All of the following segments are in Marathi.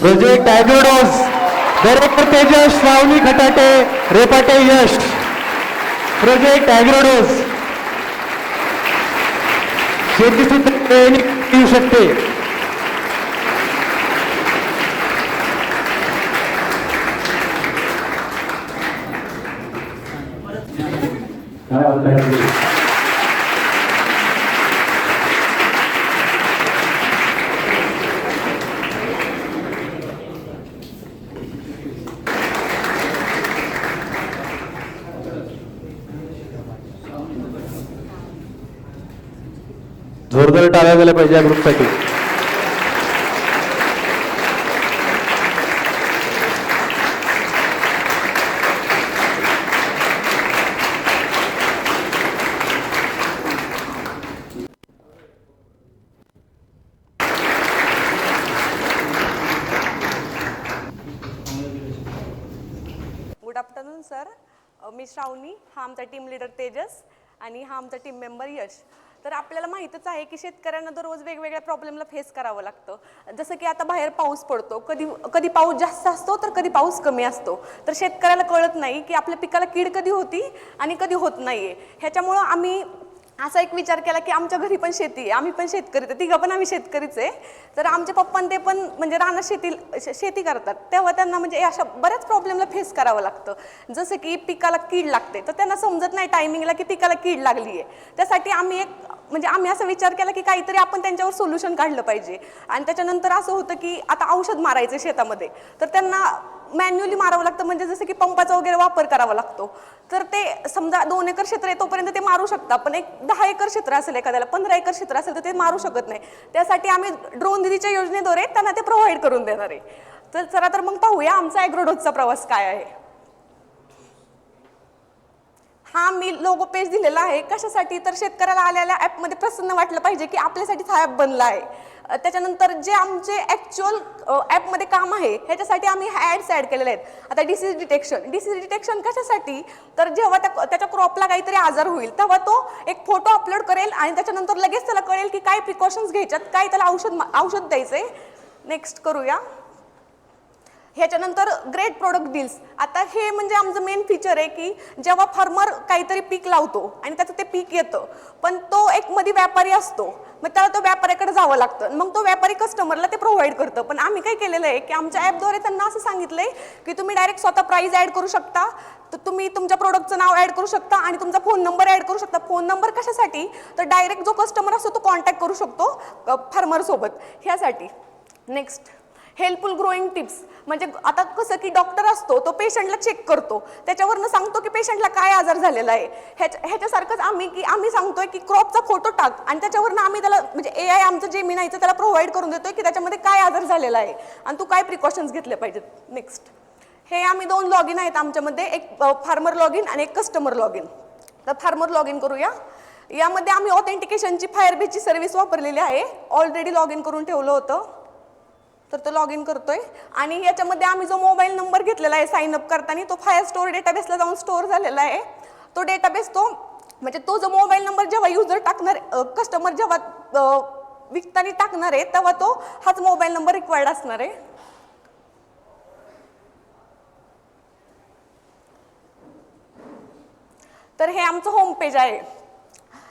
Project Agrodose, director Tejas, Shravani Khatate, Repate Yash. Project Agrodose शेती सुद्धा येऊ शकते. जोरदार टाळ्या झाल्या पाहिजे या ग्रुपसाठी. Good afternoon sir. मी श्रावणी, हा आमचा टीम लीडर तेजस आणि हा आमचा टीम मेंबर यश. तर आपल्याला माहीतच आहे की शेतकऱ्यांना दररोज वेगवेगळ्या प्रॉब्लेमला फेस करावं लागतं. जसं की आता बाहेर पाऊस पडतो, कधी कधी पाऊस जास्त असतो तर कधी पाऊस कमी असतो. तर शेतकऱ्याला कळत नाही की आपल्या पिकाला कीड कधी होती आणि कधी होत नाहीये. ह्याच्यामुळं आम्ही असा एक विचार केला की आमच्या घरी पण शेती आहे, आम्ही पण शेतकरी, तर तिघं पण आम्ही शेतकरीच आहे. तर आमचे पप्पा ते पण म्हणजे रानात शेती करतात, तेव्हा त्यांना म्हणजे अशा बऱ्याच प्रॉब्लेमला फेस करावं लागतं. जसं की पिकाला कीड लागते, तर त्यांना समजत नाही टायमिंगला की पिकाला कीड लागली आहे. त्यासाठी आम्ही असा विचार केला की काहीतरी आपण त्यांच्यावर सोल्युशन काढलं पाहिजे. आणि त्याच्यानंतर असं होतं की आता औषध मारायचं शेतामध्ये, तर त्यांना मॅन्युअली मारावं लागतं, म्हणजे जसं की पंपाचा वगैरे वापर करावा लागतो. तर ते समजा 2 एकर क्षेत्र आहे तोपर्यंत ते मारू शकतात, पण एक 10 एकर क्षेत्र असेल, एखाद्याला 15 एकर क्षेत्र असेल, तर ते मारू शकत नाही. त्यासाठी आम्ही ड्रोन दिदीच्या योजनेद्वारे त्यांना ते प्रोव्हाइड करून देणार आहे. तर चला तर मग पाहूया आमचा ॲग्रोडोसचा प्रवास काय आहे. हा मी लोगो पेज दिलेला आहे. कशासाठी? तर शेतकऱ्याला आलेल्या ॲपमध्ये प्रसन्न वाटलं पाहिजे की आपल्यासाठीच हा ॲप बनला आहे. त्याच्यानंतर जे आमचे ॲक्च्युअल ॲपमध्ये काम आहे ह्याच्यासाठी आम्ही ॲड्स ॲड केलेले आहेत. आता डिसीज डिटेक्शन कशासाठी? तर जेव्हा त्याच्या क्रॉपला काहीतरी आजार होईल तेव्हा तो एक फोटो अपलोड करेल आणि त्याच्यानंतर लगेच त्याला कळेल की काय प्रिकॉशन्स घ्यायच्यात, काय त्याला औषध द्यायचं आहे. नेक्स्ट करूया. ह्याच्यानंतर ग्रेट प्रोडक्ट डील्स. आता हे म्हणजे आमचं मेन फीचर आहे की जेव्हा फार्मर काहीतरी पीक लावतो आणि त्याचं ते पीक येतं, पण तो एक मध्ये व्यापारी असतो, मग त्याला तो व्यापाऱ्याकडे जावं लागतं, मग तो व्यापारी कस्टमरला ते प्रोव्हाइड करतं. पण आम्ही काय केलेलं आहे की आमच्या ॲपद्वारे त्यांना असं सांगितलंय की तुम्ही डायरेक्ट स्वतः प्राइस ॲड करू शकता, तर तुम्ही तुमच्या प्रोडक्टचं नाव ॲड करू शकता आणि तुमचा फोन नंबर ॲड करू शकता. फोन नंबर कशासाठी? तर डायरेक्ट जो कस्टमर असतो तो कॉन्टॅक्ट करू शकतो फार्मरसोबत, ह्यासाठी. Next helpful growing tips. म्हणजे आता कसं की डॉक्टर असतो, तो पेशंटला चेक करतो, त्याच्यावरनं सांगतो की पेशंटला काय आजार झालेला आहे. ह्याच्यासारखंच आम्ही सांगतोय की क्रॉपचा फोटो टाक आणि त्याच्यावरनं आम्ही त्याला म्हणजे AI आमचं जे मिनायचं त्याला प्रोव्हाइड करून देतोय की त्याच्यामध्ये काय आजार झालेला आहे आणि तू काय प्रिकॉशन्स घेतले पाहिजेत. नेक्स्ट हे आम्ही 2 लॉग इन आहेत आमच्यामध्ये, एक फार्मर लॉग इन आणि एक कस्टमर लॉग इन. तर फार्मर लॉग इन करूया. यामध्ये आम्ही ऑथेंटिकेशनची फायरबेसची सर्व्हिस वापरलेली आहे. ऑलरेडी लॉग इन करून ठेवलं होतं, तर तो लॉग इन करतोय. आणि याच्यामध्ये आम्ही जो मोबाईल नंबर घेतलेला आहे साइन अप करताना, तो फायरस्टोर डेटाबेसला जाऊन स्टोअर झालेला आहे. तो डेटाबेस म्हणजे तो जो मोबाईल नंबर जेव्हा युजर टाकणार, कस्टमर जेव्हा विकताना टाकणार आहे तेव्हा तो हाच मोबाईल नंबर रिक्वायर्ड असणार आहे. तर हे आमचं होम पेज आहे.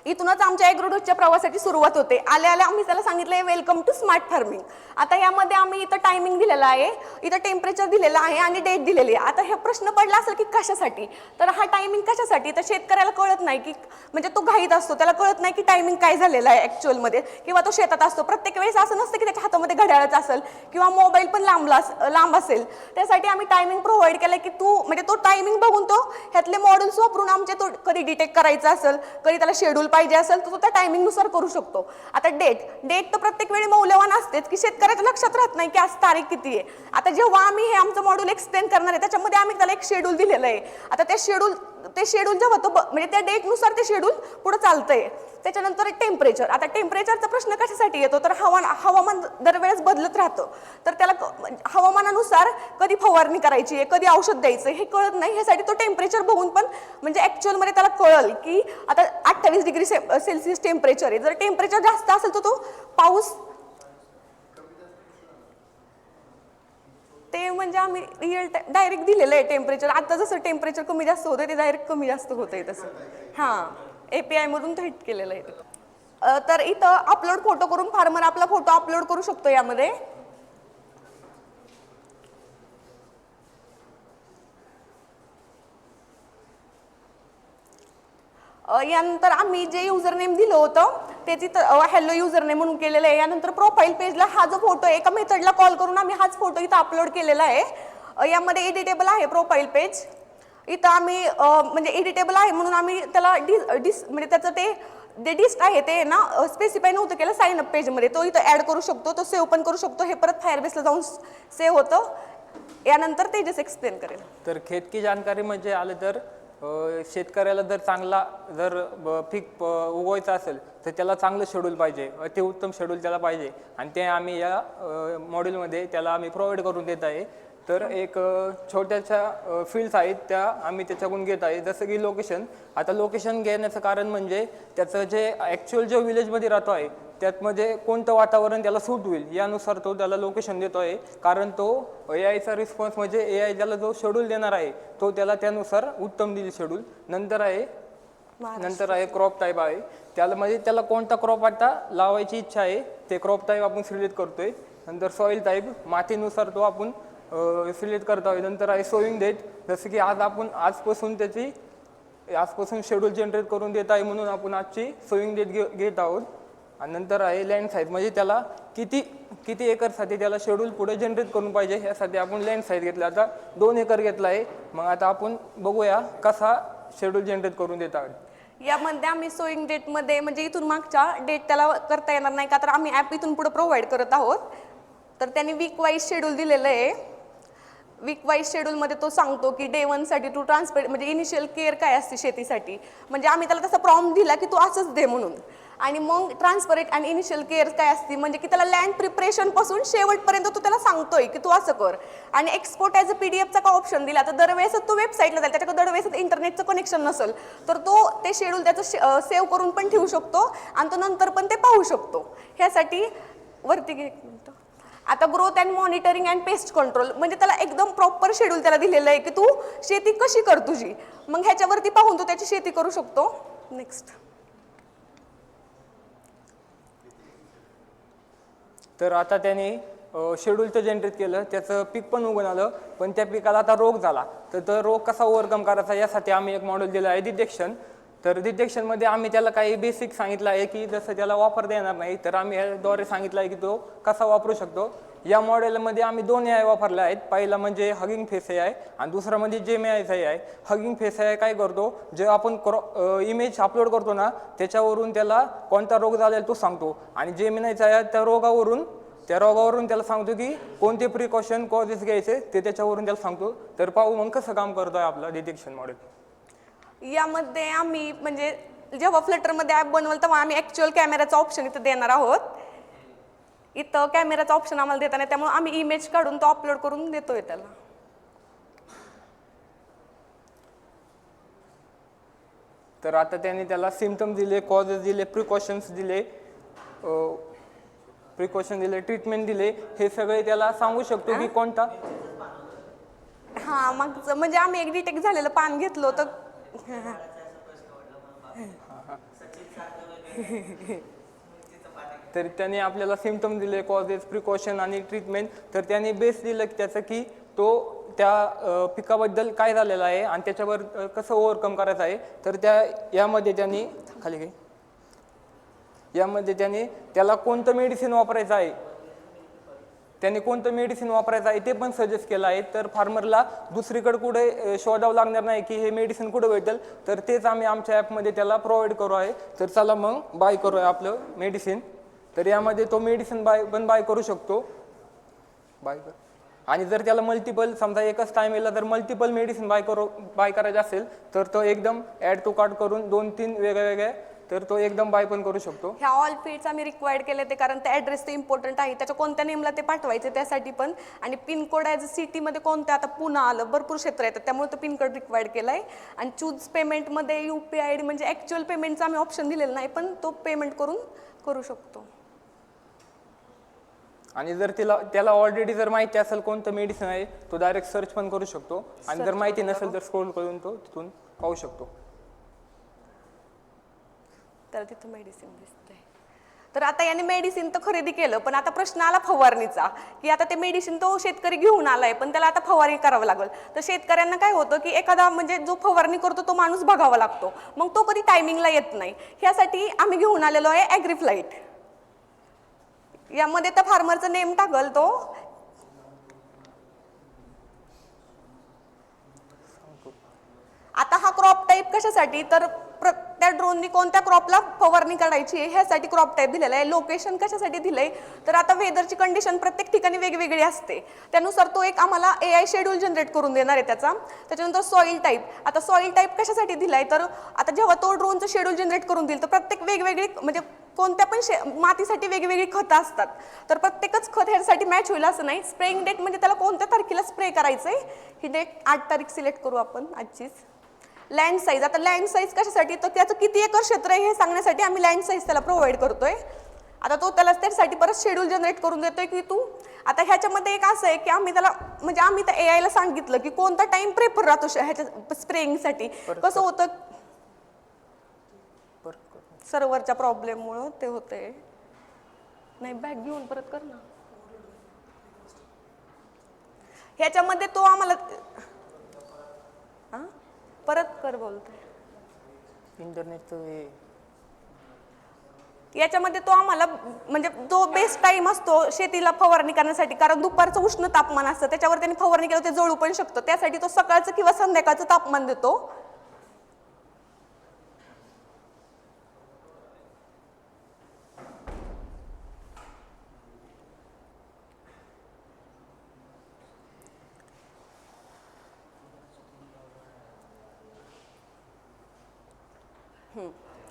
इथूनच आमच्या ॲग्रोडोसच्या प्रवासाची सुरुवात होते. आल्या आम्ही त्याला सांगितलंय वेलकम टू स्मार्ट फार्मिंग. आता यामध्ये आम्ही इथं टायमिंग दिलेला आहे, इथं टेम्परेचर दिलेलं आहे आणि डेट दिलेली आहे. आता हे प्रश्न पडला असेल की कशासाठी? तर हा टायमिंग कशासाठी? तर शेतकऱ्याला कळत नाही की म्हणजे तो घाईत असतो, त्याला कळत नाही की टायमिंग काय झालेला आहे ॲक्च्युअलमध्ये, किंवा तो शेतात असतो. प्रत्येक वेळेस असं नसतं की त्याच्या हातामध्ये घड्याळच असेल किंवा मोबाईल पण लांब असेल. त्यासाठी आम्ही टायमिंग प्रोव्हाइड केलं की म्हणजे तो टायमिंग बघून तो ह्यातले मॉड्यूल्स वापरून आमचे तो कधी डिटेक्ट करायचा असेल, कधी त्याला शेड्यूल पाहिजे असेल तर तो त्या टायमिंग नुसार करू शकतो. आता डेट तर प्रत्येक वेळी मौल्यवान असतेच की शेतकऱ्याच्या लक्षात राहत नाही की आज तारीख किती आहे. आता जेव्हा आम्ही हे आमचं मॉड्यूल एक्सप्लेन करणार आहे त्याच्यामध्ये आम्ही त्याला एक शेड्यूल दिलेलं आहे. आता ते शेड्यूल जेव्हा तो म्हणजे त्या डेटनुसार ते शेड्यूल पुढे चालतंय. त्याच्यानंतर टेम्परेचर. आता टेम्परेचरचा प्रश्न कशासाठी येतो? तर हवामान दरवेळेस बदलत राहतं, तर त्याला हवामानानुसार कधी फवारणी करायची आहे, कधी औषध द्यायचं हे कळत नाही. ह्यासाठी तो टेम्परेचर बघून पण म्हणजे ॲक्च्युअलमध्ये त्याला कळल की आता 28 डिग्री सेल्सिअस टेम्परेचर आहे. जर टेम्परेचर जास्त असेल तर तो पाऊस ते म्हणजे आम्ही रिअल डायरेक्ट दिलेलं आहे टेम्परेचर. आता जसं टेम्परेचर कमी जास्त होतं ते डायरेक्ट कमी जास्त होतं आहे तसं. हां, API मधून थेट केलेलं आहे ते. तर इथं अपलोड फोटो करून फार्मर आपला फोटो अपलोड करू शकतो यामध्ये. यानंतर आम्ही जे युजर नेम दिलं होतं ते तिथं हॅलो युजर नेम म्हणून केलेलं आहे. यानंतर प्रोफाईल पेजला हा जो फोटो आहे एका मेथडला कॉल करून आम्ही हाच फोटो इथं अपलोड केलेला आहे. यामध्ये एडिटेबल आहे प्रोफाईल पेज. इथं आम्ही म्हणजे एडिटेबल आहे म्हणून आम्ही त्याला म्हणजे त्याचं ते डिस्ट आहे ते ना स्पेसिफाय नव्हतं केलं साइन अप पेजमध्ये. तो इथं ॲड करू शकतो, तो सेव्ह पण करू शकतो. हे परत फायरबेसला जाऊन सेव्ह होतं. यानंतर तेजस एक्सप्लेन करेल. तर खेत की जानकारी म्हणजे आलं तर शेतकऱ्याला जर चांगला पीक उगवायचं असेल तर त्याला चांगलं शेड्यूल पाहिजे, अतिउत्तम शेड्यूल त्याला पाहिजे आणि ते आम्ही या मॉड्यूलमध्ये त्याला आम्ही प्रोव्हाइड करून देत आहे. तर एक छोट्याशा फील्ड्स आहेत त्या आम्ही त्याच्याकडून घेत आहे. जसं की लोकेशन. आता लोकेशन घेण्याचं कारण म्हणजे त्याचं जे ॲक्च्युअल जो विलेजमध्ये राहतो आहे त्यातमध्ये कोणतं वातावरण त्याला सूट होईल यानुसार तो त्याला लोकेशन देतो आहे. कारण तो AIचा रिस्पॉन्स म्हणजे AI ज्याला जो शेड्यूल देणार आहे तो त्याला त्यानुसार उत्तम देईल शेड्यूल. नंतर आहे क्रॉप टाईप आहे. त्याला म्हणजे त्याला कोणता क्रॉप आता लावायची इच्छा आहे ते क्रॉप टाईप आपण सिलेक्ट करतोय. नंतर सॉईल टाईप मातीनुसार तो आपण सिलेक्ट करता होईल. नंतर आहे सोईंग डेट. जसं की आजपासून शेड्यूल जनरेट करून देत आहे म्हणून आपण आजची सोईंग डेट घेत आहोत. आणि नंतर आहे लँड साईज म्हणजे त्याला किती एकरसाठी त्याला शेड्यूल पुढे जनरेट करून पाहिजे ह्यासाठी आपण लँड साईज घेतला. आता 2 एकर घेतला आहे. मग आता आपण बघूया कसा शेड्यूल जनरेट करून देत आहोत. यामध्ये आम्ही सोईंग डेटमध्ये म्हणजे इथून मागच्या डेट त्याला करता येणार नाही का तर आम्ही ॲप इथून पुढे प्रोव्हाइड करत आहोत. तर त्यांनी वीक वाईज शेड्यूल दिलेलं आहे. वीक वाईज शेड्यूलमध्ये तो सांगतो की डे 1 साठी टू ट्रान्सपेर म्हणजे इनिशियल केअर काय असते शेतीसाठी. म्हणजे आम्ही त्याला तसा प्रॉम्प्ट दिला की तू असंच दे म्हणून. आणि मग ट्रान्सपरेट आणि इनिशियल केअर काय असते म्हणजे की त्याला लँड प्रिपरेशन पासून शेवटपर्यंत तो त्याला सांगतोय की तू असं कर. आणि एक्सपोर्ट ॲज अ PDF का ऑप्शन दिला तर दरवेळेस तो वेबसाईटला जाईल, त्याच्याकडे दरवेळेस इंटरनेटचं कनेक्शन नसेल तर तो ते शेड्यूल त्याचं सेव्ह करून पण ठेवू शकतो आणि तो नंतर पण ते पाहू शकतो. ह्यासाठी वरती घे. आता growth and monitoring and pest control म्हणजे त्याला एकदम प्रॉपर शेड्यूल त्याला दिलेलं आहे की तू शेती कशी कर तुझी. मग ह्याच्यावरती पाहून तो त्याची शेती करू शकतो. नेक्स्ट. तर आता त्याने शेड्यूल तर जनरेट केलं, त्याचं पीक पण उगवून आलं, पण त्या पिकाला आता रोग झाला. तर तो रोग कसा ओव्हरकम करायचा यासाठी आम्ही एक मॉडेल दिलं आहे डिटेक्शन. तर डिटेक्शनमध्ये आम्ही त्याला काही बेसिक सांगितलं आहे की जसं त्याला वापरता येणार नाही तर आम्ही याद्वारे सांगितलं आहे की तो कसा वापरू शकतो. या मॉडेलमध्ये आम्ही 2 AI वापरले आहेत. पहिला म्हणजे हगिंग फेस AI आणि दुसरा म्हणजे जेमिनायचा AI. हगिंग फेस AI काय करतो, जे आपण इमेज अपलोड करतो ना त्याच्यावरून त्याला कोणता रोग झालेला तो सांगतो आणि जेमिनायचा AI त्या रोगावरून त्याला सांगतो की कोणते प्रिकॉशन कॉजेस घ्यायचे ते त्याच्यावरून त्याला सांगतो. तर पाहू मग कसं काम करतोय आपला डिटेक्शन मॉडेल. यामध्ये आम्ही म्हणजे जेव्हा फ्लटरमध्ये ॲप बनवलं तेव्हा आम्ही ॲक्च्युअल कॅमेराचा ऑप्शन इथं देणार आहोत. इथं कॅमेराचा ऑप्शन आम्हाला देता नाही त्यामुळे आम्ही इमेज काढून तो अपलोड करून देतोय त्याला. तर आता त्याने त्याला सिम्पटम्स दिले, कॉजेस दिले, प्रिकॉशन्स दिले, ट्रीटमेंट दिले. हे सगळे त्याला सांगू शकतो की कोणता. हां मग म्हणजे आम्ही एक डिटेक्ट झालेलं पान घेतलं होतं. तर त्याने आपल्याला सिम्पटम दिले, कॉजेस, प्रिकॉशन आणि ट्रीटमेंट. तर त्याने बेस दिलं त्याचं की तो त्या पिकाबद्दल काय झालेलं आहे आणि त्याच्यावर कसं ओव्हरकम करायचं आहे. तर यामध्ये त्याने त्याला कोणतं मेडिसिन वापरायचं आहे ते पण सजेस्ट केलं आहे. तर फार्मरला दुसरीकडे कुठे शोधावं लागणार नाही की हे मेडिसिन कुठं भेटेल, तर तेच आम्ही आमच्या ॲपमध्ये त्याला प्रोव्हाइड करू आहे. तर चला मग बाय करूया आपलं मेडिसिन. तर यामध्ये तो मेडिसिन बाय करू शकतो. आणि जर त्याला मल्टिपल समजा एकच टायमेला जर मल्टिपल मेडिसिन बाय करायचे असेल तर तो एकदम ॲड टू कार्ट करून 2-3 वेगळ्या तर तो एकदम बाय पण करू शकतो. ह्या ऑल फील्ड्स आम्ही रिक्वायर्ड केले ते कारण ते ॲड्रेस ते इम्पॉर्टंट आहे. त्याच्या कोणत्या नेमला ते पाठवायचे त्यासाठी पण. आणि पिनकोड ॲज अ सिटीमध्ये कोणत्या आता पुन्हा आलं भरपूर क्षेत्र येतात त्यामुळे तो पिनकोड रिक्वायर्ड केला आहे. आणि चूज पेमेंटमध्ये UPI ID म्हणजे ॲक्च्युअल पेमेंटचा आम्ही ऑप्शन दिलेला नाही पण तो पेमेंट करू शकतो. आणि जर त्याला ऑलरेडी जर माहिती असेल कोणतं मेडिसिन आहे तो डायरेक्ट सर्च पण करू शकतो आणि जर माहिती नसेल तर स्क्रोल करून तो तिथून पाहू शकतो. त्याला तिथं मेडिसिन दिसतंय. तर आता याने मेडिसिन तर खरेदी केलं, पण आता प्रश्न आला फवारणीचा, की आता ते मेडिसिन तो शेतकरी घेऊन आलाय पण त्याला आता फवारणी करावं लागेल. तर शेतकऱ्यांना काय होतं की एखादा म्हणजे जो फवारणी करतो तो माणूस बघावा लागतो, मग तो कधी टायमिंगला येत नाही. ह्यासाठी आम्ही घेऊन आलेलो आहे ॲग्रीफ्लाईट. यामध्ये त्या फार्मरचं नेम टाकल तो. आता हा क्रॉप टाईप कशासाठी, तर त्या ड्रोननी कोणत्या क्रॉपला फवारणी करायची आहे ह्यासाठी क्रॉप टाईप दिलेला आहे. लोकेशन कशासाठी दिलंय, तर आता वेदरची कंडिशन प्रत्येक ठिकाणी वेगवेगळी असते, त्यानुसार तो एक आम्हाला AI शेड्यूल जनरेट करून देणार आहे त्याचा. त्याच्यानंतर सॉईल टाईप. आता सॉईल टाईप कशासाठी दिलाय, तर आता जेव्हा तो ड्रोनचं शेड्यूल जनरेट करून देईल तर प्रत्येक वेगवेगळी म्हणजे कोणत्या पण मातीसाठी वेगवेगळी खतं असतात, तर प्रत्येकच खत ह्यासाठी मॅच होईल असं नाही. स्प्रेइंग डेट म्हणजे त्याला कोणत्या तारखेला स्प्रे करायचंय ही डेट 8 तारीख सिलेक्ट करू आपण आजचीच. Land size. आता लँड साईज कशासाठी, तर त्याचं किती एकर क्षेत्र आहे हे सांगण्यासाठी आम्ही लँड साईज त्याला प्रोव्हाइड करतोय. आता तो त्याला त्यासाठी परत शेड्यूल जनरेट करून देतोय की तू आता ह्याच्यामध्ये एक असं आहे की आम्ही त्याला म्हणजे आम्ही त्या AI ला सांगितलं की कोणता टाइम प्रेफर राहतो ह्याच्या स्प्रेइंगसाठी. कसं होतं सर्व्हरच्या प्रॉब्लेममुळं ते होते. नाही बॅग घेऊन परत कर ना. ह्याच्यामध्ये तो आम्हाला परत कर बोलतोय इंटरनेटचं. याच्यामध्ये तो आम्हाला म्हणजे जो बेस्ट टाइम असतो शेतीला फवारणी करण्यासाठी, कारण दुपारचं उष्ण तापमान असतं त्याच्यावर त्यांनी फवारणी केलं ते जळू पण शकतं, त्यासाठी तो सकाळचं किंवा संध्याकाळचं तापमान देतो.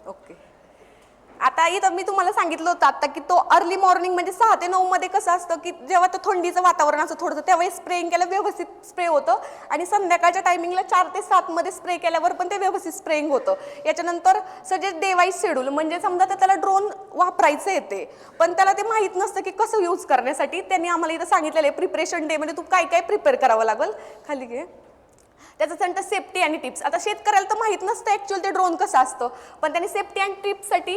ओके. आता इथं मी तुम्हाला सांगितलं होतं आता की तो अर्ली मॉर्निंग म्हणजे 6 ते 9 मध्ये कसं असतं की जेव्हा तो थंडीचं वातावरण असतं थोडंसं त्यावेळी स्प्रेइंग केलं व्यवस्थित स्प्रे होतं, आणि संध्याकाळच्या टायमिंगला 4 ते 7 मध्ये स्प्रे केल्यावर पण ते व्यवस्थित स्प्रेइंग होतं. याच्यानंतर सजेस्ट डे वाईज शेड्यूल म्हणजे समजा तर त्याला ड्रोन वापरायचं येते पण त्याला ते माहीत नसतं की कसं यूज करण्यासाठी, त्यांनी आम्हाला इथं सांगितलेलं आहे प्रिपरेशन डे म्हणजे तू काय काय प्रिपेअर करावं लागेल. खाली घे. त्याचं नंतर सेफ्टी आणि टिप्स. आता शेतकऱ्याला तर माहीत नसतं ॲक्च्युअल ते ड्रोन कसं असतं, पण त्यांनी सेफ्टी आणि टिप्ससाठी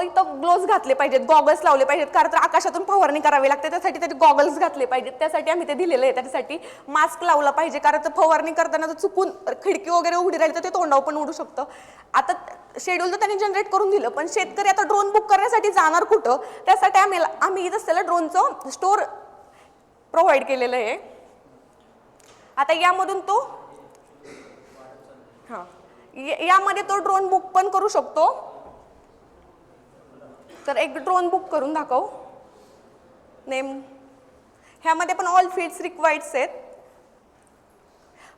इथं ग्लोव्ज घातले पाहिजेत, गॉगल्स लावले पाहिजेत, कारण तर आकाशातून फवारणी करावी लागते त्यासाठी त्याचे गॉगल्स घातले पाहिजेत. त्यासाठी आम्ही ते दिलेलं आहे. त्याच्यासाठी मास्क लावला पाहिजे, कारण तर फवारणी करताना जर चुकून खिडकी वगैरे उघडी राहिली तर ते तोंडावर पण उडू शकतं. आता शेड्यूल तर त्यांनी जनरेट करून दिलं, पण शेतकरी आता ड्रोन बुक करण्यासाठी जाणार कुठं, त्यासाठी आम्ही इथंच त्याला ड्रोनचं स्टोअर प्रोव्हाइड केलेलं आहे. आता यामधून तो यामध्ये तो ड्रोन बुक पण करू शकतो. तर एक ड्रोन बुक करून दाखव. नेम ह्यामध्ये पण ऑल फील्ड्स रिक्वायर्ड्स आहेत.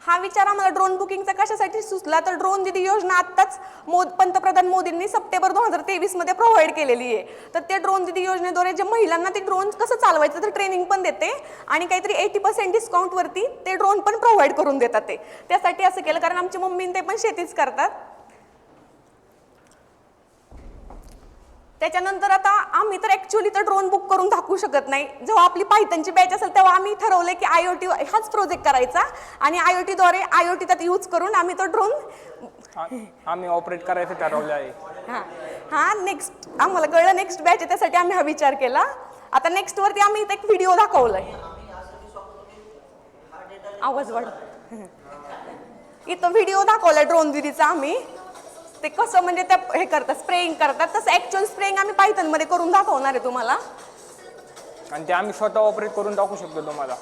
हा विचार आम्हाला ड्रोन बुकिंगचा कशासाठी सुचला, तर ड्रोन दीदी योजना आत्ताच पंतप्रधान मोदींनी सप्टेंबर 2023 मध्ये प्रोव्हाइड केलेली आहे. तर ते ड्रोन दीदी योजनेद्वारे जे महिलांना ते ड्रोन कसं चालवायचं तर ट्रेनिंग पण देते आणि काहीतरी 80% डिस्काउंटवरती ते ड्रोन पण प्रोव्हाइड करून देतात. त्यासाठी असं केलं कारण आमची मम्मी ते पण शेतीच करतात. त्याच्यानंतर आता आम्ही तर ॲक्च्युअली तर ड्रोन बुक करून दाखवू शकत नाही. जेव्हा आपली पायथनची बॅच असेल तेव्हा आम्ही ठरवलं की IoT हाच प्रोजेक्ट करायचा आणि IoTद्वारे IoT त्यात यूज करून आम्ही तो ड्रोन आम्ही ऑपरेट करायचं ठरवलं आहे. हा नेक्स्ट आम्हाला कळलं नेक्स्ट बॅच आहे त्यासाठी आम्ही हा विचार केला. आता नेक्स्ट वरती आम्ही इथे एक व्हिडिओ दाखवलाय. आवाज वाढ. इथं व्हिडिओ दाखवलाय ड्रोन दीदीचा आम्ही, ते कसं म्हणजे त्या हे करतात स्प्रेइंग करतात तसं ॲक्च्युअल स्प्रेइंग आम्ही पायथन मध्ये करून दाखवणार आहे तुम्हाला, आणि ते आम्ही स्वतः ऑपरेट करून दाखवू शकतो तुम्हाला.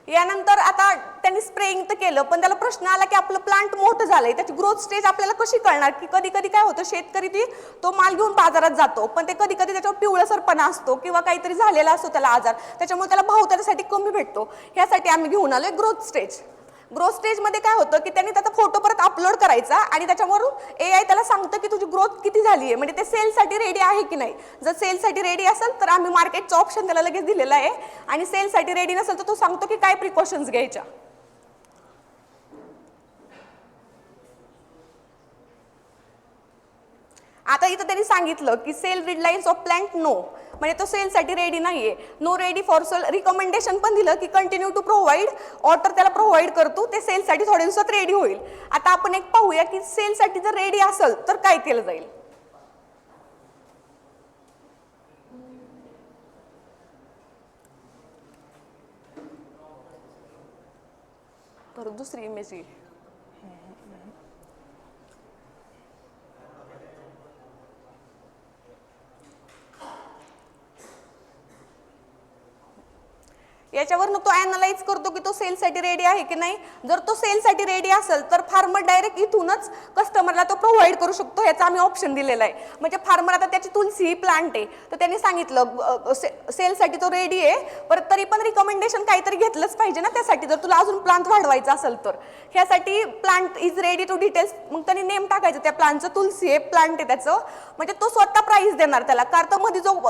यानंतर आता त्यांनी स्प्रेइंग तर केलं पण त्याला प्रश्न आला की आपलं प्लांट मोठं झालंय त्याची ग्रोथ स्टेज आपल्याला कशी कळणार, की कधी कधी काय होतं शेतकरी तो माल घेऊन बाजारात जातो पण ते कधी कधी त्याच्यावर पिवळसरपणा असतो किंवा काहीतरी झालेला असतो त्याला आजार, त्याच्यामुळे त्याला भाव त्याच्यासाठी कमी भेटतो. ह्यासाठी आम्ही घेऊन आलोय ग्रोथ स्टेज. ग्रोथ स्टेजमध्ये काय होतं की त्यांनी त्याचा फोटो परत अपलोड करायचा आणि त्याच्यावरून AI त्याला सांगतं की तुझी ग्रोथ किती झाली आहे, म्हणजे ते सेलसाठी रेडी आहे की नाही. जर सेलसाठी रेडी असेल तर आम्ही मार्केटचं ऑप्शन त्याला लगेच दिलेलं आहे, आणि सेलसाठी रेडी नसेल तर तो सांगतो की काय प्रिकॉशन्स घ्यायच्या. आता इथं त्यांनी सांगितलं की सेल रिडलाईन्स ऑफ प्लांट नो, म्हणजे तो सेलसाठी रेडी नाहीये. No ready for sale recommendation पण दिलं की कंटिन्यू टू प्रोव्हाइड, ऑर्डर त्याला प्रोव्हाइड करतो, ते सेलसाठी थोड्या दिवसात रेडी होईल. आता आपण एक पाहूया की सेलसाठी जर रेडी असेल तर काय केलं जाईल. तर दुसरी इमेज येईल. याच्यावरनं तो अॅनालाइज करतो की तो सेलसाठी रेडी आहे की नाही. जर तो सेलसाठी रेडी असेल तर फार्मर डायरेक्ट इथूनच कस्टमरला तो प्रोव्हाइड करू शकतो. ह्याचा आम्ही ऑप्शन दिलेला आहे. म्हणजे फार्मर आता त्याची तुलसी ही प्लांट आहे तर त्यांनी सांगितलं सेलसाठी तो रेडी आहे, परत तरी पण रिकमेंडेशन काहीतरी घेतलंच पाहिजे ना त्यासाठी, जर तुला अजून प्लांट वाढवायचा असेल तर. ह्यासाठी plant is ready to details, मग त्यांनी नेम टाकायचं त्या प्लांटचं, तुलसी आहे प्लांट आहे त्याचं, म्हणजे तो स्वतः प्राइस देणार त्याला. कारण तो मध्ये जो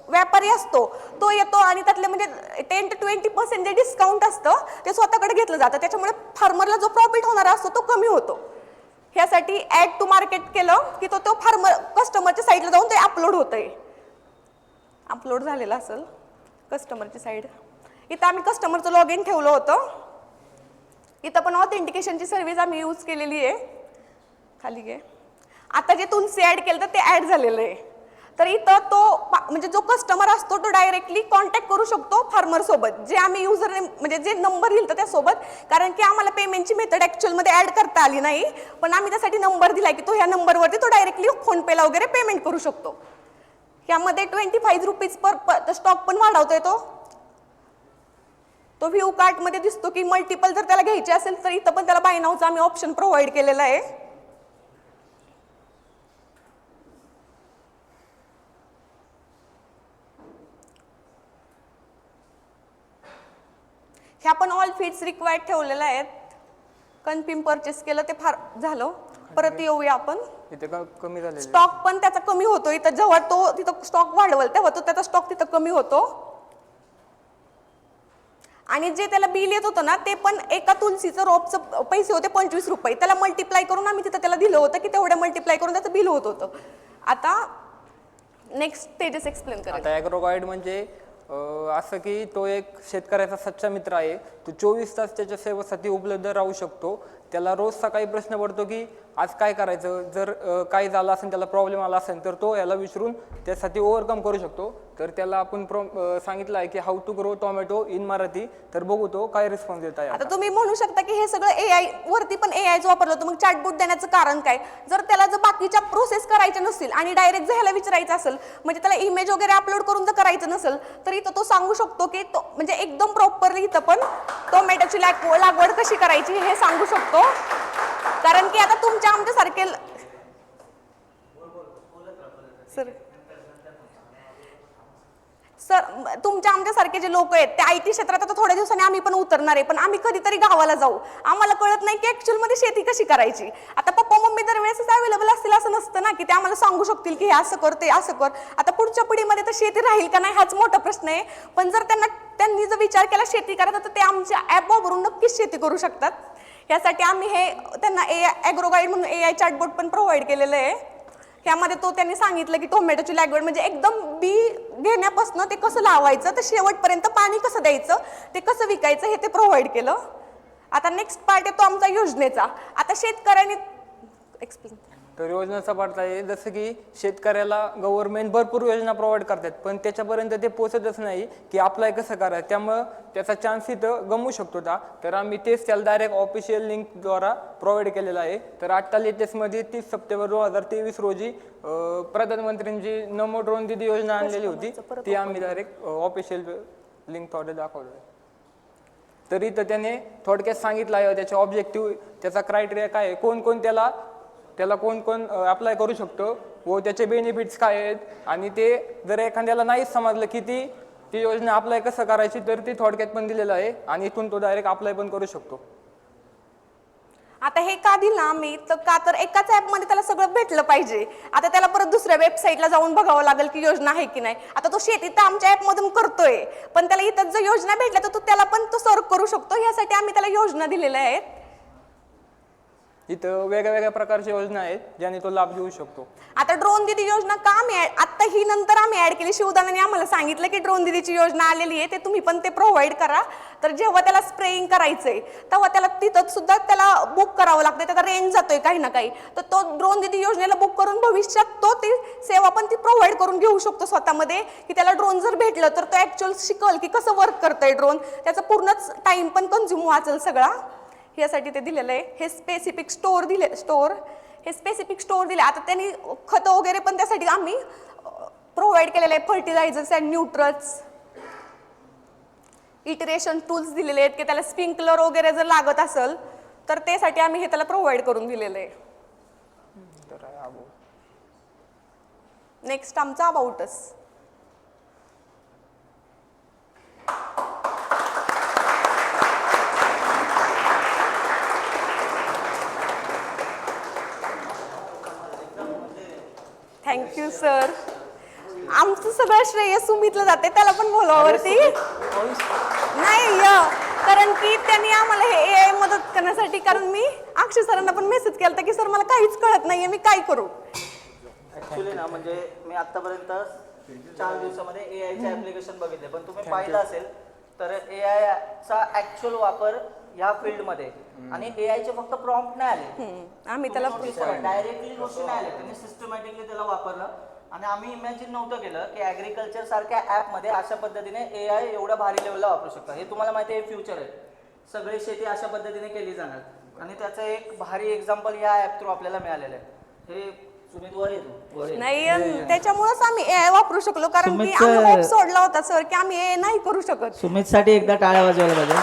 व्यापारी असतो तो येतो आणि त्यातले म्हणजे 10 to 20% जे डिस्काउंट असतं ते स्वतःकडे घेतलं जातं, त्याच्यामुळे फार्मरला जो प्रॉफिट होणार असतो तो कमी होतो. ह्यासाठी ऍड टू मार्केट केलं की तो फार्मर कस्टमरच्या साईडला जाऊन ते अपलोड होतंय. अपलोड झालेलं असेल कस्टमरची साईड. इथं आम्ही कस्टमरचं लॉग इन ठेवलं होतं. इथं पण ऑथेंटिकेशनची सर्व्हिस आम्ही यूज केलेली आहे. खाली घे. आता जे तुलसी ऍड केलं तर ते ऍड झालेलं आहे. तर इथं तो म्हणजे जो कस्टमर असतो तो डायरेक्टली कॉन्टॅक्ट करू शकतो फार्मर सोबत, जे आम्ही युजर म्हणजे जे नंबर दिलं त्यासोबत, कारण की आम्हाला पेमेंटची मेथड ॲक्च्युअलमध्ये ॲड करता आली नाही, पण आम्ही त्यासाठी नंबर दिलाय की तो ह्या नंबरवरती तो डायरेक्टली फोनपेला वगैरे पेमेंट करू शकतो. यामध्ये 25 रुपीज पर स्टॉक पण वाढवता येतो. तो व्ह्यू कार्टमध्ये दिसतो की मल्टिपल जर त्याला घ्यायचे असेल तर इथं पण त्याला बाय नावचा आम्ही ऑप्शन प्रोव्हाइड केलेला आहे. ह्या पण ऑल फीड्स रिक्वायर्ड ठेवलेल्या आहेत. कन्फर्म परचेस केलं ते फार झालं. परत येऊया आपण. इथे कमी झालेलं स्टॉक पण त्याचा कमी होतो. इथं जेव्हा तो तिथं स्टॉक वाढवल तेव्हा तो त्याचा स्टॉक तिथं कमी होतो. आणि जे त्याला बिल येत होतं ना ते पण एका तुलसीचं रोपचं पैसे होते 25 रुपये, त्याला मल्टिप्लाय करून आम्ही तिथं त्याला दिलं होतं की तेवढं मल्टिप्लाय करून त्याचं बिल होत होतं. आता नेक्स्ट स्टेजेस एक्सप्लेन करा. आता ॲग्रो गाईड म्हणजे असं की तो एक शेतकऱ्याचा सच्चा मित्र आहे. तो 24 तास त्याच्या सेवेसाठी उपलब्ध राहू शकतो. त्याला रोज सकाळी प्रश्न पडतो की आज काय करायचं, जर काय झालं असेल त्याला प्रॉब्लेम आला असेल तर तो याला विचारून त्यासाठी ओव्हरकम करू शकतो. तर त्याला आपण सांगितलं आहे की how to grow tomato in Marathi, तर बघू तो काय रिस्पॉन्स देत आहे. आता तुम्ही म्हणू शकता की हे सगळं AI वरती पण AIच वापरलं होतं, मग चॅटबॉट देण्याचं कारण काय. जर त्याला जर बाकीच्या प्रोसेस करायच्या नसतील आणि डायरेक्ट जर ह्याला विचारायचं असेल, म्हणजे त्याला इमेज वगैरे अपलोड करून जर करायचं नसेल तर इथं तो सांगू शकतो की तो म्हणजे एकदम प्रॉपरली इथं पण टोमॅटोची लागवड कशी करायची हे सांगू शकतो. कारण की आता तुमच्या आमच्यासारखे सर तुमच्या आमच्यासारखे जे लोक आहेत ते IT क्षेत्रात आता थोड्या दिवसांनी आम्ही पण उतरणार आहे, पण आम्ही कधीतरी गावाला जाऊ, आम्हाला कळत नाही की ऍक्च्युअल मध्ये शेती कशी करायची. आता पप्पा मम्मी दरवेळेस अवेलेबल असतील असं नसतं ना की ते आम्हाला सांगू शकतील की हे असं कर ते असं कर. आता पुढच्या पिढीमध्ये तर शेती राहील का नाही हाच मोठा प्रश्न आहे. पण जर त्यांनी जर विचार केला शेती करायचा तर ते आमच्या ऍप वापरून नक्कीच शेती करू शकतात. यासाठी आम्ही हे त्यांना ॲग्रो गाईड म्हणून AI चॅटबॉट पण प्रोव्हाइड केलेलं आहे. ह्यामध्ये तो त्यांनी सांगितलं की टोमॅटोची लागवड म्हणजे एकदम बी घेण्यापासून ते कसं लावायचं तर शेवटपर्यंत पाणी कसं द्यायचं ते कसं विकायचं हे ते प्रोव्हाइड केलं. आता नेक्स्ट पार्ट येतो आमचा योजनेचा. आता शेतकऱ्यांनी एक्सप्लेन. तर योजनेचा पार्ट आहे जसं की शेतकऱ्याला गव्हर्नमेंट भरपूर योजना प्रोव्हाइड करतात, पण त्याच्यापर्यंत ते पोहोचतच नाही की अप्लाय कसं करायचं, त्यामुळं त्याचा चान्स इथं गमवू शकतो. तर आम्ही तेच त्याला डायरेक्ट ऑफिशियल लिंकद्वारा प्रोव्हाइड केलेलं आहे. तर आत्ता लेटेस्टमध्ये 30 सप्टेंबर 2023 रोजी प्रधानमंत्र्यांची नमो ड्रोन दिदी योजना आणलेली होती, ती आम्ही डायरेक्ट ऑफिशियल लिंक थोडे दाखवलं. तर इथं त्याने थोडक्यात सांगितलं आहे त्याचे ऑब्जेक्टिव्ह, त्याचा क्रायटेरिया काय आहे, कोण कोण त्याला कोण कोण अप्लाय करू शकतो व त्याचे बेनिफिट्स काय आहेत. आणि ते जर एखाद्याला नाहीच समजलं की ती योजना अप्लाय कसं करायची तर ती थोडक्यात पण दिलेलं आहे आणि इथून तो डायरेक्ट अप्लाय पण करू शकतो. आता हे का दिलं आम्ही तर का तर एकाच ॲपमध्ये त्याला सगळं भेटलं पाहिजे. आता त्याला परत दुसऱ्या वेबसाईटला जाऊन बघावं लागेल की योजना आहे की नाही. आता तो शेती तर आमच्या ॲपमधून करतोय, पण त्याला इथं जर योजना भेटल्या तर तो त्याला पण तो सर्व करू शकतो. यासाठी आम्ही त्याला योजना दिलेल्या आहेत. इथं वेगळ्या प्रकारच्या योजना आहेत ज्याने तो लाभ घेऊ शकतो. आता ड्रोन दिदी योजना का आम्ही आता ही नंतर आम्ही ऍड केली. शिवदानाने आम्हाला सांगितलं की ड्रोन दिदीची योजना आलेली आहे, ते तुम्ही पण ते प्रोव्हाइड करा. तर जेव्हा त्याला स्प्रेइंग करायचंय तेव्हा त्याला तिथं सुद्धा त्याला बुक करावं लागतं, त्याचा रेंज जातोय काही ना काही. तर तो ड्रोन दिदी योजनेला बुक करून भविष्यात तो ती सेवा पण ती प्रोव्हाइड करून घेऊ शकतो स्वतःमध्ये, की त्याला ड्रोन जर भेटलं तर तो ऍक्च्युअल शिकल की कसं वर्क करतंय ड्रोन. त्याचा पूर्णच टाइम पण कन्झ्युम वाचेल सगळा. यासाठी ते दिलेलं आहे. हे स्पेसिफिक स्टोअर दिले. आता त्यांनी खतं वगैरे पण त्यासाठी आम्ही प्रोव्हाइड केलेलं आहे. Fertilisers and neutrals, irrigation tools दिलेले आहेत की त्याला स्प्रिंकलर वगैरे जर लागत असेल तर त्यासाठी आम्ही हे त्याला प्रोव्हाइड करून दिलेलं आहे. नेक्स्ट आमचा अबाउटस. Thank you sir. आमचं सगळं श्रेय सुमितला जाते, त्याला पण बोलावरती नाही कारण की त्यांनी आम्हाला हे AI मदत करण्यासाठी, कारण मी अक्षय सरांना पण मेसेज केला की सर मला काहीच कळत नाहीये, मी काय करू. ऍक्च्युली ना म्हणजे मी आतापर्यंत 4 दिवसामध्ये AI चे ऍप्लिकेशन बघितले, पण तुम्ही पाहिलं असेल तर AI चा ऍक्च्युअल वापर या फील्डमध्ये आणि AI चे फक्त प्रॉम्प्ट नाही आले, आम्ही त्याला डायरेक्टली गोष्टी नाही आले, त्यांनी सिस्टमॅटिकली त्याला वापरलं. आणि आम्ही इमॅजिन नव्हतं केलं की ॲग्रिकल्चर सारख्या ॲपमध्ये अशा पद्धतीने AI एवढ्या भारी लेवलला वापरू शकतं. हे तुम्हाला माहिती आहे, फ्युचर आहे. सगळी शेती अशा पद्धतीने केली जाणार आणि त्याचं एक भारी एक्झाम्पल या ॲप थ्रू आपल्याला मिळालेलं आहे. हे सुमित वर येतो नाही, त्याच्यामुळेच आम्ही AI वापरू शकलो, कारण की आम्ही होप सोडला होता सर की आम्ही AI नाही करू शकत. सुमितसाठी एकदा टाळ्या वाजवायला पाहिजे,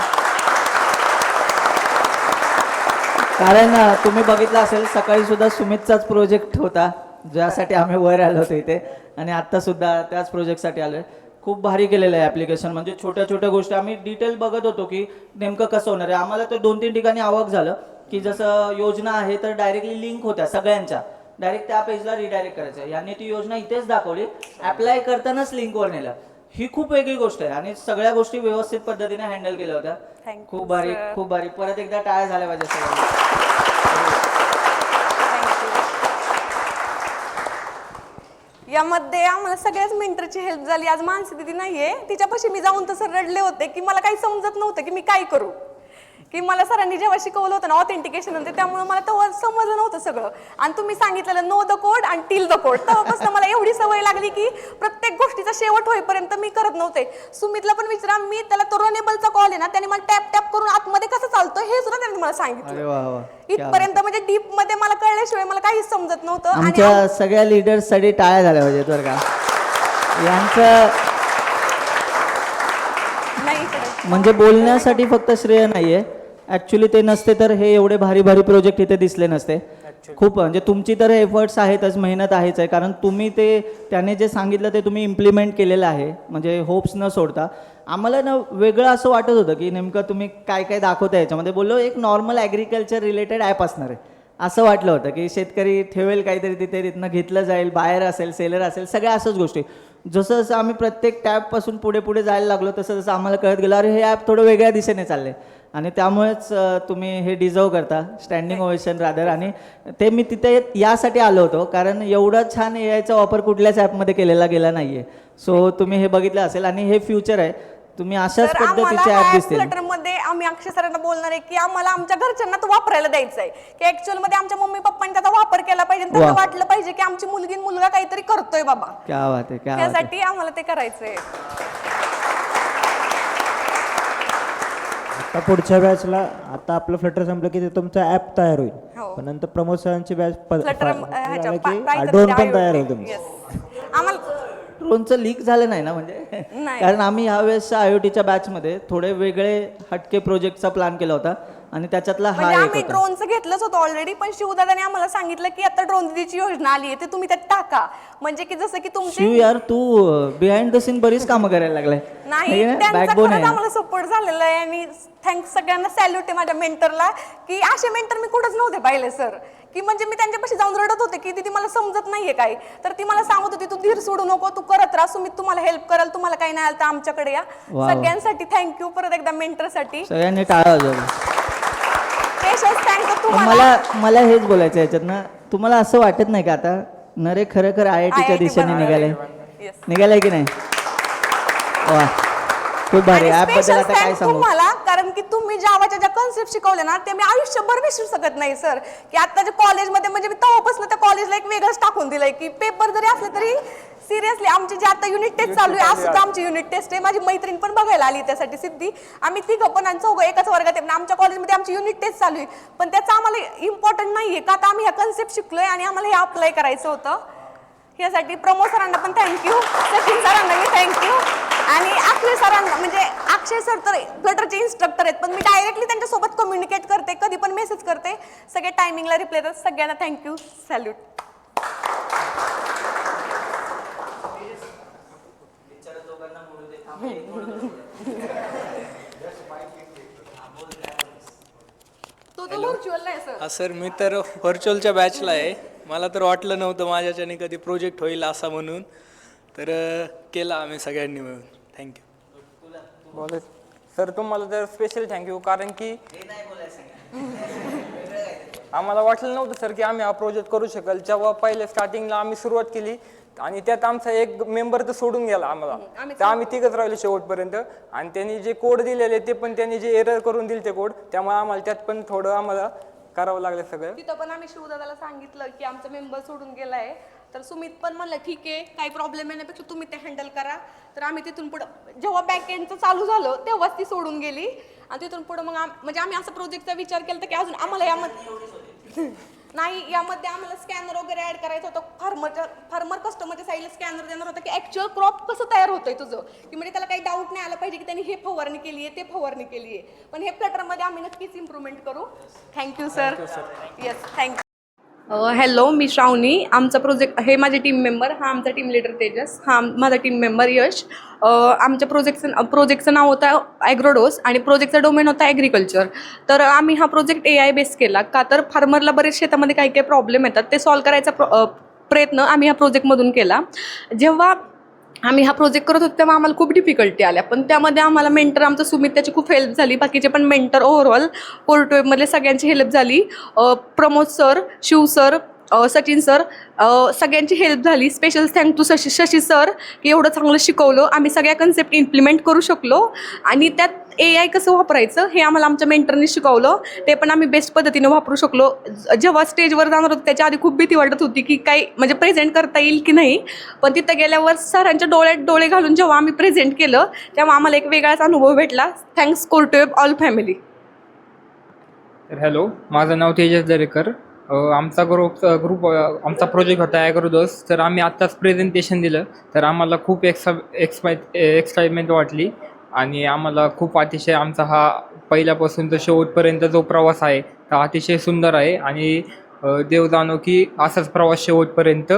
कारण तुम्ही बघितलं असेल सकाळी सुद्धा सुमितचाच प्रोजेक्ट होता ज्यासाठी आम्ही वर आलो होतो इथे, आणि आत्ता सुद्धा त्याच प्रोजेक्टसाठी आलोय. खूप भारी केलेलं आहे ॲप्लिकेशन. म्हणजे छोट्या छोट्या गोष्टी आम्ही डिटेल बघत होतो की नेमकं कसं होणार आहे. आम्हाला तर 2-3 ठिकाणी अवाक झालं की जसं योजना आहे तर डायरेक्टली लिंक होत्या सगळ्यांच्या, डायरेक्ट त्या पेजला रिडायरेक्ट करायचं. यांनी ती योजना इथेच दाखवली, अप्लाय करतानाच लिंकवर नेलं. ही खूप वेगळी गोष्ट आहे आणि सगळ्या गोष्टी व्यवस्थित पद्धतीने हँडल केल्या होत्या. खूप भारी, खूप भारी. परत एकदा टाळ्या झाल्या पाहिजे सगळ्यांना. यामध्ये आम्हाला सगळ्याच मेंटरची हेल्प झाली. आज मानसी दिदी नाहीये, तिच्यापाशी मी जाऊन तसं रडले होते की मला काही समजत नव्हतं की मी काय करू. की मला सरांनी जेव्हा शिकवलं होतं ना ऑथेंटिकेशन होते, त्यामुळे मला तेव्हा समजलं नव्हतं सगळं. आणि तुम्ही सांगितलेलं नो द कोड आणि टिल द कोड, तेव्हापासून मला एवढी सवय लागली की प्रत्येक गोष्टीचा शेवट होईपर्यंत मी करत नव्हते. सुमितला पण विचारा, मी त्याला तो रनेबलचा कॉल आहे ना, त्याने मला टॅप टॅप करून आतमध्ये कसं चालतं हे सुद्धा त्याने मला सांगितलं. इथपर्यंत म्हणजे डीप मध्ये मला कळल्याशिवाय मला काहीच समजत नव्हतं. आमच्या सगळ्या लीडर्ससाठी टाळ्या झाल्या पाहिजेत बरं का. यांचं म्हणजे बोलण्यासाठी फक्त श्रेय नाहीये, ऍक्च्युली ते नसते तर हे एवढे भारी भारी प्रोजेक्ट इथे दिसले नसते. खूप म्हणजे तुमची तर एफर्ट्स आहेतच, मेहनत आहेच आहे, कारण तुम्ही ते त्याने जे सांगितलं ते तुम्ही इम्प्लिमेंट केलेलं आहे. म्हणजे होप्स न सोडता. आम्हाला ना वेगळं असं वाटत होतं की नेमकं तुम्ही काय काय दाखवता याच्यामध्ये. बोललो एक नॉर्मल ॲग्रिकल्चर रिलेटेड ॲप असणार आहे असं वाटलं होतं, की शेतकरी ठेवेल काहीतरी तिथे, तिथनं घेतलं जाईल, बायर असेल, सेलर असेल, सगळ्या असंच गोष्टी. जसं जसं आम्ही प्रत्येक टॅबपासून पुढे पुढे जायला लागलो तसं जसं आम्हाला कळत गेलं अरे हे ॲप थोडं वेगळ्या दिशेने चालले. आणि त्यामुळेच तुम्ही हे डिझर्व करता स्टँडिंग ओवेशन रादर. आणि ते मी तिथे यासाठी आलो होतो कारण एवढा छान AIचा वापर कुठल्याच ॲपमध्ये केलेला गेला नाही आहे. सो तुम्ही हे बघितलं असेल आणि हे फ्युचर आहे. तुम्ही अशाच पद्धतीचे ॲप दिसतील. मध्ये आम्ही अक्षय सरांना बोलणार आहे की आम्हाला आमच्या घरच्यांना तो वापरायला द्यायचा आहे, की ऍक्च्युअल मध्ये आमच्या मम्मी पप्पांनी त्याचा वापर केला पाहिजे, त्यांना वाटलं पाहिजे की आमची मुलगी मुलगा काहीतरी करतोय बाबा. क्या बात आहे, क्या बात आहे. त्यासाठी आम्हाला ते करायचंय. आता पुढच्या बॅचला, आता आपलं फ्लटर संपलं की ते तुमचा ऍप तयार होईल, पण नंतर प्रमोद सरांची बॅच ड्रोन पण तयार होईल तुमचं. आम्हाला ड्रोनचं लीक झालं नाही ना म्हणजे नाही. कारण आम्ही ह्यावेळेसच्या IoTच्या बॅचमध्ये थोडे वेगळे हटके प्रोजेक्टचा प्लान केला होता आणि त्याच्यातला हा म्हणजे एक आम्ही होता. ड्रोनचं घेतलंच होतं ऑलरेडी, पण शिवदादाने आम्हाला सांगितलं की आता ड्रोन दीदीची योजना आली आहे ते तुम्ही त्यात टाका, म्हणजे की जसं की शिव तुमची यार तू बिहाइंड द सीन बरीच कामं करायला लागलाय नाही, त्यांचा बॅकबोन खरंच आहे. आम्हाला सपोर्ट झालेला आहे आणि थँक्स सगळ्यांना सॅल्यूट आहे माझ्या मेंटरला, की असे मेंटर मी कुठंच नव्हते पाहिले सर, की म्हणजे मी त्यांच्यापाशी जाऊन रडत होते की दीदी मला समजत नाहीये काय, तर ती मला सांगत होती तू धीर सोडू नको, तू करत राहा, मी तुम्हाला हेल्प कराल, तुम्हाला काही नाही आलं तर आमच्याकडे या. वा. सगळ्यांसाठी थँक्यू परत एकदा मेंटरसाठी. सगळ्यांनी टाळा वाजवला. स्पेशल थँक्यू पण तुम्हाला. मला हेच बोलायचं याच्यात ना, तुम्हाला असं वाटत नाही का आता नरे खरं IITच्या IIT दिशेने बनवायला. निघाले Yes. निघालाय की नाही? वा खूप भारी. ऍप बद्दल स्पेशल आता काय थँक्स सांगू. तुम्हाला, कारण की तुम्ही जावाच्या ज्या कन्सेप्ट शिकवले ना ते मी आयुष्यभर विसरू शकत नाही सर, की आता जे कॉलेजमध्ये म्हणजे मी तेव्हापासून त्या कॉलेजला एक वेगळंच टाकून दिलंय, की पेपर जरी असले तरी सिरियसली आमची जी आता युनिट टेस्ट चालू आहे, आज सुद्धा आमची युनिट टेस्ट आहे, माझी मैत्रीण पण बघायला आली त्यासाठी सिद्धी, आम्ही तिघं पण आणि चौघं एकाच वर्गात आहे, आमच्या कॉलेजमध्ये आमची युनिट टेस्ट चालू आहे, पण त्याचं आम्हाला इम्पॉर्टंट नाहीये का आता आम्ही ह्या कन्सेप्ट शिकलोय आणि आम्हाला हे अप्लाय करायचं होतं. यासाठी प्रमोद सरांना पण थँक्यू, सचिन सरांना मी थँक्यू आणि अक्षय सरांना, म्हणजे अक्षय सर तर फ्लटरचे इन्स्ट्रक्टर आहेत, पण मी डायरेक्टली त्यांच्यासोबत कम्युनिकेट करते, कधी पण मेसेज करते, सगळे टायमिंगला रिप्लाय देतात. सगळ्यांना थँक्यू, सॅल्यूट. तो व्हर्च्युअल नाही सर. हा सर, मी तर व्हर्च्युअलच्या बॅचला आहे. मला तर वाटलं नव्हतं माझ्याच्याने कधी प्रोजेक्ट होईल असा म्हणून, तर केला आम्ही सगळ्यांनी मिळून. थँक्यू. बोला सर, तुम्हाला तर स्पेशल थँक्यू, कारण की आम्हाला वाटलं नव्हतं सर की आम्ही हा प्रोजेक्ट करू शकाल. जेव्हा पहिले स्टार्टिंगला आम्ही सुरुवात केली आणि त्यात आमचा एक मेंबर तर सोडून गेला आम्हाला, तर आम्ही तिघच राहिलो शेवटपर्यंत, आणि त्यांनी जे कोड दिलेले ते पण त्यांनी जे एरर करून दिले ते कोड, त्यामुळे आम्हाला त्यात पण थोडं आम्हाला करावं लागलं सगळं. तिथं पण आम्ही शिवदादाला सांगितलं की आमचा मेंबर सोडून गेलाय, तर सुमित पण म्हणलं ठीक आहे काही प्रॉब्लेम येण्यापेक्षा तुम्ही ते हँडल करा. तर आम्ही तिथून पुढं जेव्हा बॅक एंडचं चालू झालं तेव्हाच ती सोडून गेली, आणि तिथून पुढं मग म्हणजे आम्ही असा प्रोजेक्टचा विचार केला तर की अजून आम्हाला यामध्ये नाही, यामध्ये आम्हाला स्कॅनर वगैरे ऍड करायचं होतं. फार्मर कस्टमरच्या साईडला स्कॅनर देणार होता की ऍक्च्युअल क्रॉप कसं तयार होतंय तुझं, की म्हणजे त्याला काही डाऊट नाही आला पाहिजे की त्यांनी हे फवारणी केली आहे ते फवारणी केली आहे, पण हे फ्लटरमध्ये आम्ही नक्कीच इम्प्रूव्हमेंट करू. Thank you sir. Yes thank you. Hello, मी श्रावणी. आमचा प्रोजेक्ट हे माझे टीम मेंबर, हा आमचा टीम लीडर तेजस, हा माझा टीम मेंबर यश. आमच्या प्रोजेक्टचं नाव होतं ॲग्रोडोस आणि प्रोजेक्टचा डोमेन होता ॲग्रिकल्चर. तर आम्ही हा प्रोजेक्ट AI बेस केला का, तर फार्मरला बरेच शेतामध्ये काही काही प्रॉब्लेम येतात, ते सॉल्व्ह करायचा प्रयत्न आम्ही ह्या प्रोजेक्टमधून केला. जेव्हा आम्ही हा प्रोजेक्ट करत होतो तेव्हा आम्हाला खूप डिफिकल्टी आल्या, पण त्यामध्ये आम्हाला मेंटर आमचं सुमित त्याची खूप हेल्प झाली, बाकीचे पण मेंटर ओव्हरऑल कोर्टवेबमधले सगळ्यांची हेल्प झाली. Pramod sir, Shiv sir, Sachin sir, सगळ्यांची हेल्प झाली. Special thank to Shashi sir की एवढं चांगलं शिकवलं, आम्ही सगळ्या कन्सेप्ट इम्प्लिमेंट करू शकलो, आणि त्यात AI कसं वापरायचं हे आम्हाला आमच्या मेंटरनी शिकवलं, ते पण आम्ही बेस्ट पद्धतीने वापरू शकलो. जेव्हा स्टेजवर जाणार होतो त्याच्या आधी खूप भीती वाटत होती की काही म्हणजे प्रेझेंट करता येईल की नाही, पण तिथं गेल्यावर सरांच्या डोळ्यात डोळे घालून जेव्हा आम्ही प्रेझेंट केलं तेव्हा आम्हाला एक वेगळाच अनुभव भेटला. थँक्स कोर्टवेब ऑल फॅमिली. तर हॅलो, माझं नाव तेजस दरेकर. आमचा ग्रुप आमचा प्रोजेक्ट होता ॲग्रोडोस. तर आम्ही आत्ताच प्रेझेंटेशन दिलं, तर आम्हाला खूप एक्साइटमेंट वाटली, आणि आम्हाला खूप अतिशय आमचा हा पहिल्यापासून तर शेवटपर्यंत जो प्रवास आहे तो अतिशय सुंदर आहे, आणि देव जाणो की असाच प्रवास शेवटपर्यंत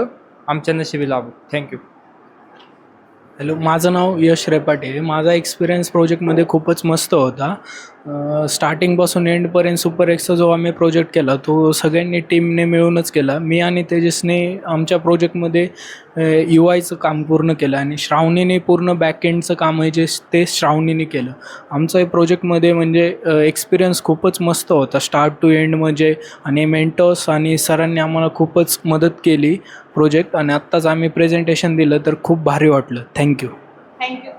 आमच्या नशिबी लाभो. थँक्यू. हॅलो, माझं नाव यश रेपाटे. माझा एक्सपिरियन्स प्रोजेक्टमध्ये खूपच मस्त होता. स्टार्टिंगपासून एंडपर्यंत सुपर एक्सचा जो आम्ही प्रोजेक्ट केला तो सगळ्यांनी टीमने मिळूनच केला. मी आणि तेजसने आमच्या प्रोजेक्टमध्ये UIचं काम पूर्ण केलं, आणि श्रावणीने पूर्ण बॅकएंडचं काम आहे जे ते श्रावणीने केलं. आमचं हे प्रोजेक्टमध्ये म्हणजे एक्सपिरियन्स खूपच मस्त होता स्टार्ट टू एंड म्हणजे, आणि मेंटर्स आणि सरांनी आम्हाला खूपच मदत केली प्रोजेक्ट, आणि आत्ताच आम्ही प्रेझेंटेशन दिलं तर खूप भारी वाटलं. थँक्यू. थँक्यू.